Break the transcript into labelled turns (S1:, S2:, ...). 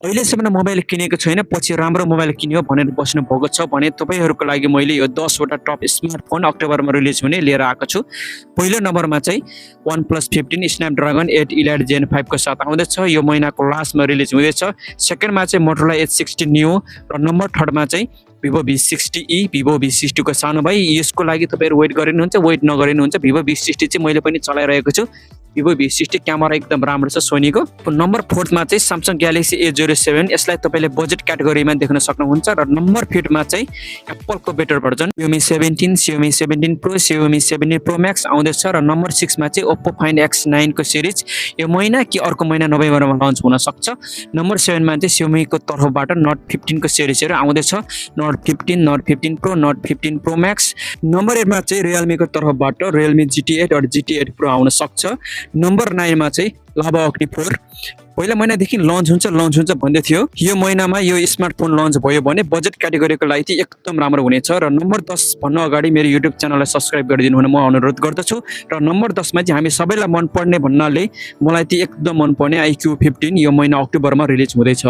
S1: अहिलेसम्म मोबाइल किनेको छैन, पछि राम्रो मोबाइल किन्यो भनेर बस्नु भएको छ भने तपाईहरुको लागि मैले यो 10 वटा टप स्मार्टफोन अक्टोबरमा रिलिज हुने लिएर आएको छु। पहिलो नम्बरमा चाहिँ OnePlus 15 Snapdragon 8 Elite Gen 5 को साथ आउँदैछ, यो महिनाको लास्टमा रिलिज हुँदैछ। सेकेन्डमा चाहिँ Motorola H60 Neo र नम्बर थर्डमा चाहिँ Vivo V60e, Vivo V60 को सानो भाइ। यसको लागि तपाईहरु वेट गरिनुहुन्छ, वेट नगरिनुहुन्छ। Vivo V60 चाहिँ मैले पनि चलाइरहेको छु। Vivo V60 क्यामेरा एकदम राम्रो छ सोनीको। नम्बर 4 मा चाहिँ Samsung Galaxy A07, यसलाई तपाईले बजेट क्याटेगोरीमा देख्न सक्नुहुन्छ। र नम्बर 5 मा चाहिँ Apple को better version Xiaomi 17, Xiaomi 17 Pro, Xiaomi 17 Pro Max आउँदैछ। र नम्बर 6 मा चाहिँ Oppo Find X9 को सिरिज यो महिना कि अर्को महिना नोभेम्बरमा लन्च हुन सक्छ। नम्बर 7 मा चाहिँ Xiaomi को तर्फबाट Note 15 को सिरिजहरु आउँदैछ। Note 15, Note 15 Pro, Note 15 Pro Max। Number 8 मा चाहिँ Realme को तर्फबाट Realme GT8 और GT8 Pro आउन सक्छ। नम्बर 9 मा चाहिँ Lava Octi 4 पहिला महिनादेखि लन्च हुन्छ भन्दै थियो। यो महिनामा यो स्मार्टफोन लन्च भयो भने बजेट क्याटेगोरीको लागि चाहिँ एकदम राम्रो हुनेछ। र नम्बर 10 भन्न अगाडि मेरो युट्युब च्यानललाई सब्स्क्राइब गरिदिनु हुन म अनुरोध गर्दछु। र नम्बर 10 मा चाहिँ हामी सबैलाई मन पर्ने भन्नाले मलाई चाहिँ एकदम मन पर्ने iQOO 15 यो महिना अक्टोबरमा रिलिज हुँदैछ।